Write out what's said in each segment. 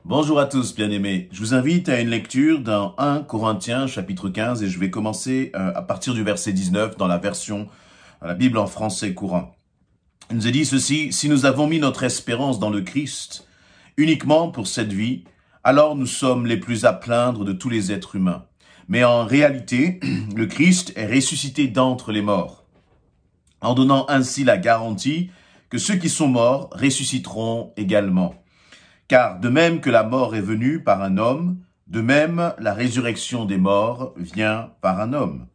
Bonjour à tous, bien-aimés. Je vous invite à une lecture dans 1 Corinthiens chapitre 15 et je vais commencer à partir du verset 19 dans la version, la Bible en français courant. Il nous est dit ceci: « Si nous avons mis notre espérance dans le Christ uniquement pour cette vie, alors nous sommes les plus à plaindre de tous les êtres humains. Mais en réalité, le Christ est ressuscité d'entre les morts, en donnant ainsi la garantie que ceux qui sont morts ressusciteront également. Car de même que la mort est venue par un homme, de même la résurrection des morts vient par un homme.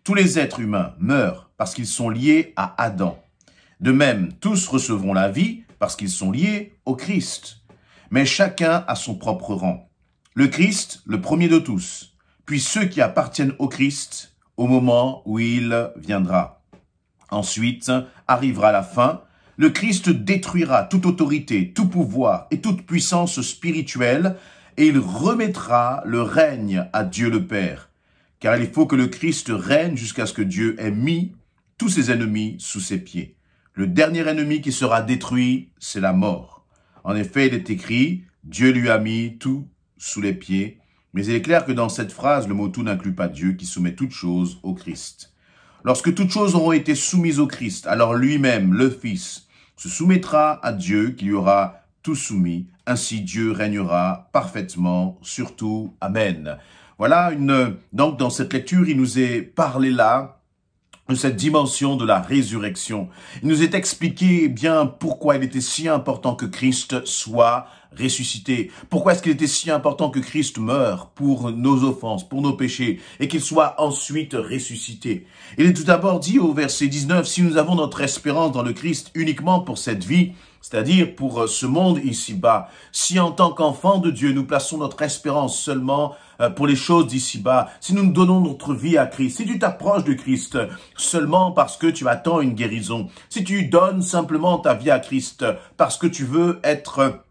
Tous les êtres humains meurent parce qu'ils sont liés à Adam. De même, tous recevront la vie parce qu'ils sont liés au Christ. Mais chacun a son propre rang. Le Christ, le premier de tous, puis ceux qui appartiennent au Christ au moment où il viendra. Ensuite arrivera la fin. Le Christ détruira toute autorité, tout pouvoir et toute puissance spirituelle et il remettra le règne à Dieu le Père. Car il faut que le Christ règne jusqu'à ce que Dieu ait mis tous ses ennemis sous ses pieds. Le dernier ennemi qui sera détruit, c'est la mort. En effet, il est écrit, Dieu lui a mis tout sous les pieds. Mais il est clair que dans cette phrase, le mot tout n'inclut pas Dieu qui soumet toutes choses au Christ. Lorsque toutes choses auront été soumises au Christ, alors lui-même, le Fils, se soumettra à Dieu qui lui aura tout soumis. Ainsi Dieu régnera parfaitement sur tout. Amen. Voilà, donc dans cette lecture, il nous est parlé là de cette dimension de la résurrection. Il nous est expliqué bien pourquoi il était si important que Christ soit ressuscité. Pourquoi est-ce qu'il était si important que Christ meure pour nos offenses, pour nos péchés, et qu'il soit ensuite ressuscité. Il est tout d'abord dit au verset 19, « Si nous avons notre espérance dans le Christ uniquement pour cette vie, c'est-à-dire pour ce monde ici-bas, si en tant qu'enfants de Dieu, nous plaçons notre espérance seulement pour les choses d'ici-bas, si nous donnons notre vie à Christ, si tu t'approches de Christ seulement parce que tu attends une guérison, si tu donnes simplement ta vie à Christ parce que tu veux être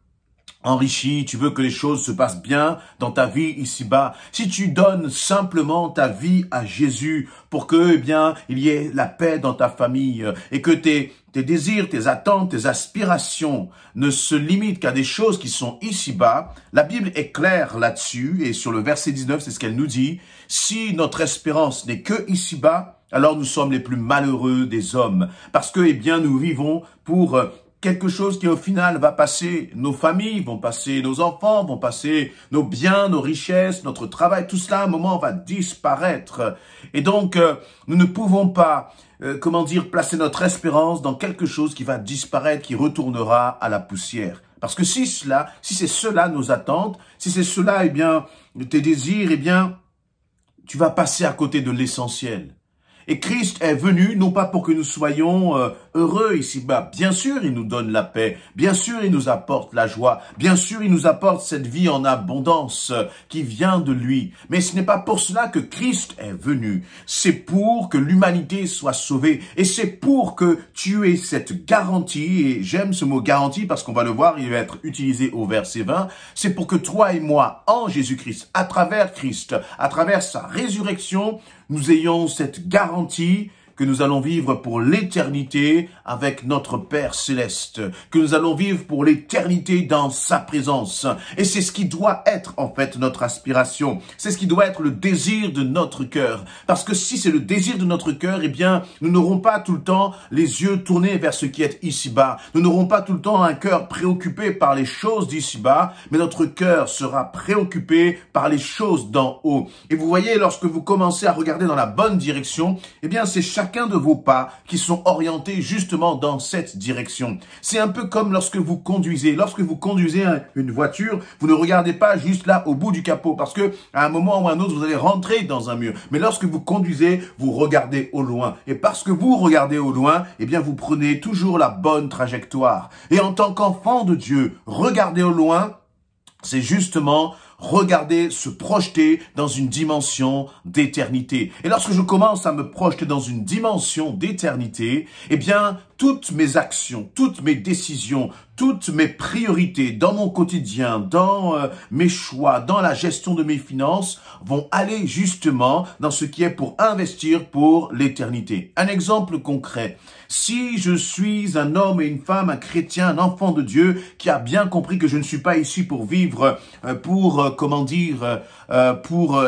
enrichi, tu veux que les choses se passent bien dans ta vie ici-bas, si tu donnes simplement ta vie à Jésus pour que, il y ait la paix dans ta famille et que tes désirs, tes attentes, tes aspirations ne se limitent qu'à des choses qui sont ici-bas, la Bible est claire là-dessus et sur le verset 19, c'est ce qu'elle nous dit, si notre espérance n'est que ici-bas, alors nous sommes les plus malheureux des hommes parce que, nous vivons pour quelque chose qui au final va passer nos familles, vont passer nos enfants, vont passer nos biens, nos richesses, notre travail, tout cela à un moment va disparaître. Et donc, nous ne pouvons pas, placer notre espérance dans quelque chose qui va disparaître, qui retournera à la poussière. Parce que si c'est cela nos attentes, si c'est cela, tes désirs, tu vas passer à côté de l'essentiel. Et Christ est venu, non pas pour que nous soyons heureux ici-bas. Bien sûr, il nous donne la paix. Bien sûr, il nous apporte la joie. Bien sûr, il nous apporte cette vie en abondance qui vient de lui. Mais ce n'est pas pour cela que Christ est venu. C'est pour que l'humanité soit sauvée. Et c'est pour que tu aies cette garantie. Et j'aime ce mot garantie parce qu'on va le voir, il va être utilisé au verset 20. C'est pour que toi et moi, en Jésus-Christ, à travers Christ, à travers sa résurrection, nous ayons cette garantie que nous allons vivre pour l'éternité avec notre Père Céleste, que nous allons vivre pour l'éternité dans sa présence. Et c'est ce qui doit être en fait notre aspiration, c'est ce qui doit être le désir de notre cœur. Parce que si c'est le désir de notre cœur, nous n'aurons pas tout le temps les yeux tournés vers ce qui est ici-bas. Nous n'aurons pas tout le temps un cœur préoccupé par les choses d'ici-bas, mais notre cœur sera préoccupé par les choses d'en haut. Et vous voyez, lorsque vous commencez à regarder dans la bonne direction, c'est chacun de vos pas qui sont orientés justement dans cette direction. C'est un peu comme lorsque vous conduisez. Lorsque vous conduisez une voiture, vous ne regardez pas juste là au bout du capot parce que à un moment ou à un autre, vous allez rentrer dans un mur. Mais lorsque vous conduisez, vous regardez au loin. Et parce que vous regardez au loin, vous prenez toujours la bonne trajectoire. Et en tant qu'enfant de Dieu, regarder au loin, c'est justement regarder, se projeter dans une dimension d'éternité. Et lorsque je commence à me projeter dans une dimension d'éternité, toutes mes actions, toutes mes décisions, toutes mes priorités dans mon quotidien, dans mes choix, dans la gestion de mes finances vont aller justement dans ce qui est pour investir pour l'éternité. Un exemple concret. Si je suis un homme et une femme, un chrétien, un enfant de Dieu qui a bien compris que je ne suis pas ici pour vivre, pour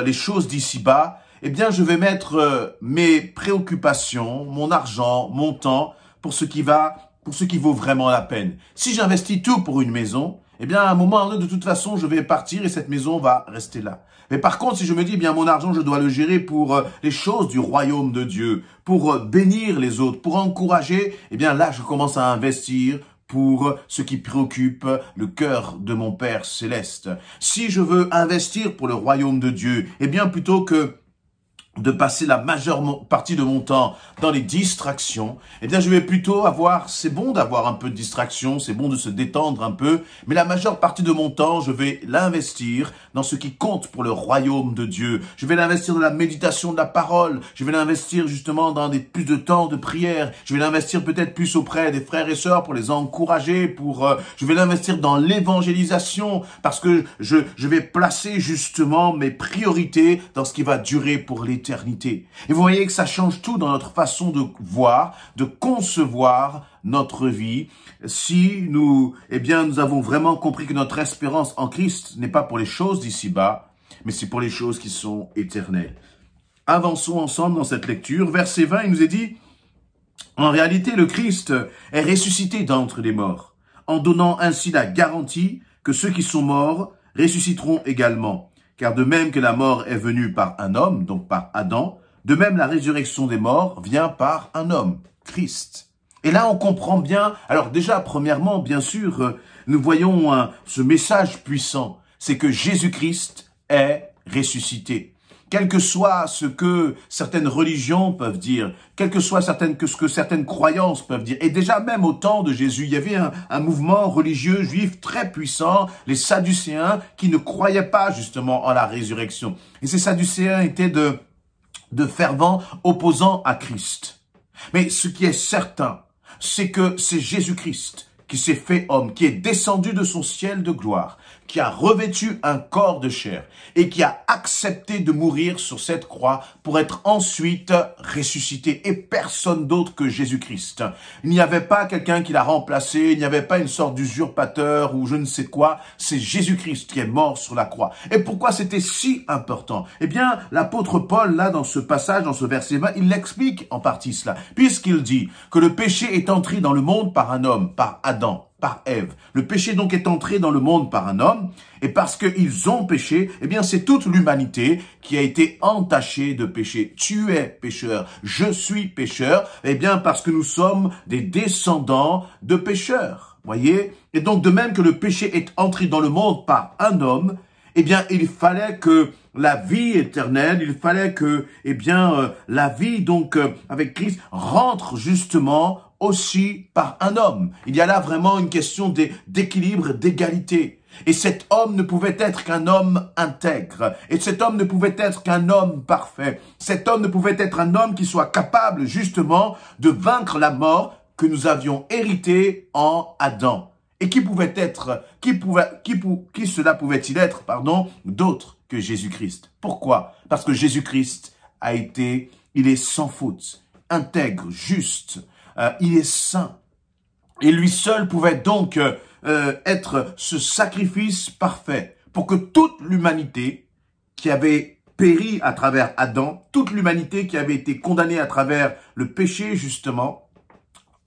les choses d'ici-bas, eh bien je vais mettre mes préoccupations, mon argent, mon temps pour ce qui vaut vraiment la peine. Si j'investis tout pour une maison, eh bien, à un moment donné, de toute façon, je vais partir et cette maison va rester là. Mais par contre, si je me dis, eh bien, mon argent, je dois le gérer pour les choses du royaume de Dieu, pour bénir les autres, pour encourager, eh bien, là, je commence à investir pour ce qui préoccupe le cœur de mon Père céleste. Si je veux investir pour le royaume de Dieu, eh bien, plutôt que de passer la majeure partie de mon temps dans les distractions, eh bien, je vais plutôt c'est bon d'avoir un peu de distraction, c'est bon de se détendre un peu, mais la majeure partie de mon temps, je vais l'investir dans ce qui compte pour le royaume de Dieu. Je vais l'investir dans la méditation de la parole, je vais l'investir justement dans plus de temps de prière, je vais l'investir peut-être plus auprès des frères et sœurs pour les encourager, je vais l'investir dans l'évangélisation, parce que je vais placer justement mes priorités dans ce qui va durer pour l'éternité. Et vous voyez que ça change tout dans notre façon de voir, de concevoir notre vie. Si nous avons vraiment compris que notre espérance en Christ n'est pas pour les choses d'ici-bas, mais c'est pour les choses qui sont éternelles. Avançons ensemble dans cette lecture. Verset 20, il nous est dit, en réalité, le Christ est ressuscité d'entre les morts, en donnant ainsi la garantie que ceux qui sont morts ressusciteront également. Car de même que la mort est venue par un homme, donc par Adam, de même la résurrection des morts vient par un homme, Christ. Et là, on comprend bien, alors déjà, premièrement, bien sûr, nous voyons ce message puissant, c'est que Jésus-Christ est ressuscité. Quel que soit ce que certaines religions peuvent dire, quel que soit ce que certaines croyances peuvent dire. Et déjà même au temps de Jésus, il y avait un mouvement religieux juif très puissant, les Sadducéens, qui ne croyaient pas justement en la résurrection. Et ces Sadducéens étaient de fervents opposants à Christ. Mais ce qui est certain, c'est que c'est Jésus-Christ qui s'est fait homme, qui est descendu de son ciel de gloire, qui a revêtu un corps de chair et qui a accepté de mourir sur cette croix pour être ensuite ressuscité, et personne d'autre que Jésus-Christ. Il n'y avait pas quelqu'un qui l'a remplacé, il n'y avait pas une sorte d'usurpateur ou je ne sais quoi, c'est Jésus-Christ qui est mort sur la croix. Et pourquoi c'était si important? Eh bien, l'apôtre Paul, là, dans ce passage, dans ce verset 20, il l'explique en partie cela, puisqu'il dit que le péché est entré dans le monde par un homme, par Adam, par Ève. Le péché donc est entré dans le monde par un homme, et parce qu'ils ont péché, eh bien c'est toute l'humanité qui a été entachée de péché. Tu es pécheur, je suis pécheur, eh bien parce que nous sommes des descendants de pécheurs. Voyez? Et donc de même que le péché est entré dans le monde par un homme, eh bien il fallait que la vie éternelle, il fallait que, la vie donc avec Christ rentre justement aussi par un homme. Il y a là vraiment une question d'équilibre, d'égalité. Et cet homme ne pouvait être qu'un homme intègre. Et cet homme ne pouvait être qu'un homme parfait. Cet homme ne pouvait être un homme qui soit capable justement de vaincre la mort que nous avions héritée en Adam. Et qui cela pouvait-il être, d'autre que Jésus-Christ. Pourquoi? Parce que Jésus-Christ il est sans faute, intègre, juste, il est saint. Et lui seul pouvait donc être ce sacrifice parfait pour que toute l'humanité qui avait péri à travers Adam, toute l'humanité qui avait été condamnée à travers le péché justement,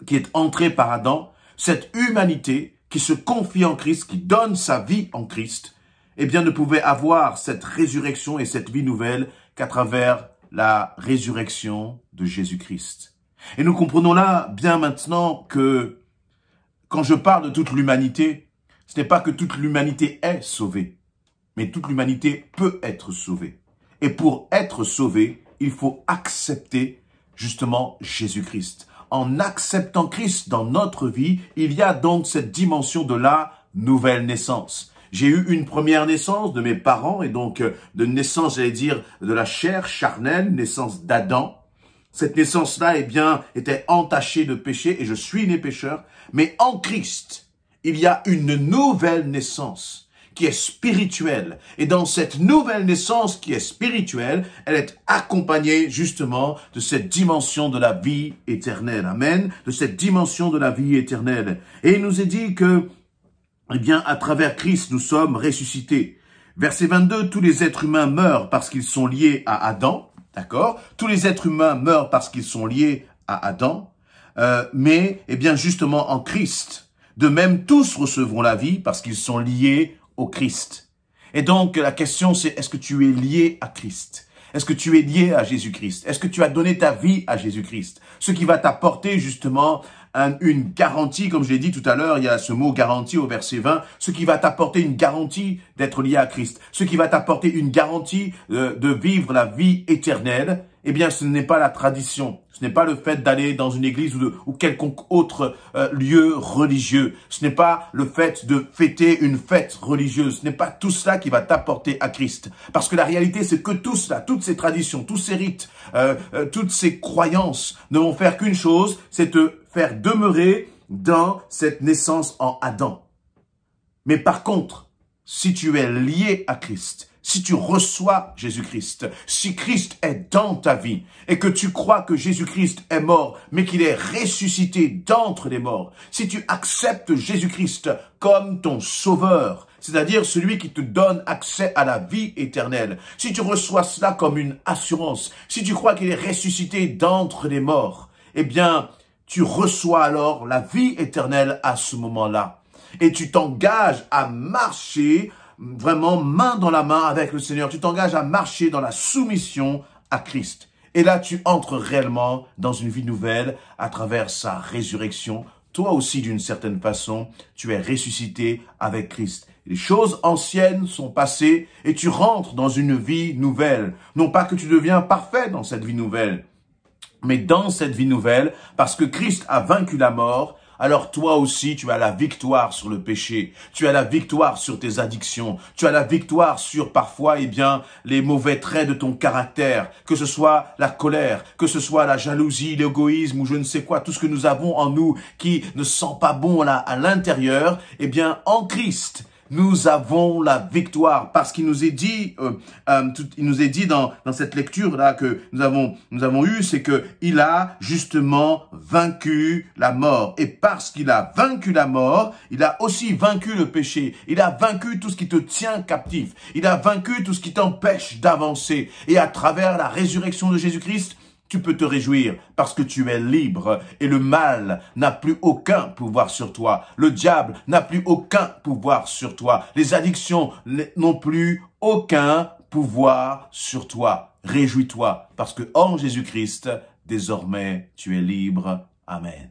qui est entré par Adam, cette humanité qui se confie en Christ, qui donne sa vie en Christ, eh bien ne pouvait avoir cette résurrection et cette vie nouvelle qu'à travers la résurrection de Jésus-Christ. Et nous comprenons là bien maintenant que quand je parle de toute l'humanité, ce n'est pas que toute l'humanité est sauvée, mais toute l'humanité peut être sauvée. Et pour être sauvée, il faut accepter justement Jésus-Christ. En acceptant Christ dans notre vie, il y a donc cette dimension de la nouvelle naissance. J'ai eu une première naissance de mes parents et donc de naissance, j'allais dire, de la chair charnelle, naissance d'Adam. Cette naissance-là, eh bien, était entachée de péché et je suis né pécheur. Mais en Christ, il y a une nouvelle naissance qui est spirituelle. Et dans cette nouvelle naissance qui est spirituelle, elle est accompagnée justement de cette dimension de la vie éternelle. Amen. De cette dimension de la vie éternelle. Et il nous est dit que, eh bien, à travers Christ, nous sommes ressuscités. Verset 22, tous les êtres humains meurent parce qu'ils sont liés à Adam. D'accord? Tous les êtres humains meurent parce qu'ils sont liés à Adam. Mais, eh bien, justement, en Christ, de même, tous recevront la vie parce qu'ils sont liés au Christ. Et donc, la question c'est, est-ce que tu es lié à Christ? Est-ce que tu es lié à Jésus-Christ? Est-ce que tu as donné ta vie à Jésus-Christ? Ce qui va t'apporter justement une garantie, comme je l'ai dit tout à l'heure, il y a ce mot garantie au verset 20, ce qui va t'apporter une garantie d'être lié à Christ, ce qui va t'apporter une garantie de vivre la vie éternelle, eh bien ce n'est pas la tradition, ce n'est pas le fait d'aller dans une église ou quelconque autre lieu religieux, ce n'est pas le fait de fêter une fête religieuse, ce n'est pas tout cela qui va t'apporter à Christ. Parce que la réalité c'est que tout cela, toutes ces traditions, tous ces rites, toutes ces croyances ne vont faire qu'une chose, c'est te faire demeurer dans cette naissance en Adam. Mais par contre, si tu es lié à Christ, si tu reçois Jésus-Christ, si Christ est dans ta vie et que tu crois que Jésus-Christ est mort, mais qu'il est ressuscité d'entre les morts, si tu acceptes Jésus-Christ comme ton sauveur, c'est-à-dire celui qui te donne accès à la vie éternelle, si tu reçois cela comme une assurance, si tu crois qu'il est ressuscité d'entre les morts, eh bien, tu reçois alors la vie éternelle à ce moment-là. Et tu t'engages à marcher vraiment main dans la main avec le Seigneur. Tu t'engages à marcher dans la soumission à Christ. Et là, tu entres réellement dans une vie nouvelle à travers sa résurrection. Toi aussi, d'une certaine façon, tu es ressuscité avec Christ. Les choses anciennes sont passées et tu rentres dans une vie nouvelle. Non pas que tu deviens parfait dans cette vie nouvelle, mais dans cette vie nouvelle, parce que Christ a vaincu la mort, alors toi aussi, tu as la victoire sur le péché. Tu as la victoire sur tes addictions. Tu as la victoire sur parfois, eh bien, les mauvais traits de ton caractère. Que ce soit la colère, que ce soit la jalousie, l'égoïsme ou je ne sais quoi. Tout ce que nous avons en nous qui ne sent pas bon là à l'intérieur. Eh bien, en Christ, nous avons la victoire parce qu'il nous est dit, il nous est dit dans cette lecture là que nous avons eu, c'est que il a justement vaincu la mort. Et parce qu'il a vaincu la mort, il a aussi vaincu le péché. Il a vaincu tout ce qui te tient captif. Il a vaincu tout ce qui t'empêche d'avancer. Et à travers la résurrection de Jésus-Christ, tu peux te réjouir parce que tu es libre et le mal n'a plus aucun pouvoir sur toi. Le diable n'a plus aucun pouvoir sur toi. Les addictions n'ont plus aucun pouvoir sur toi. Réjouis-toi parce que en Jésus-Christ, désormais, tu es libre. Amen.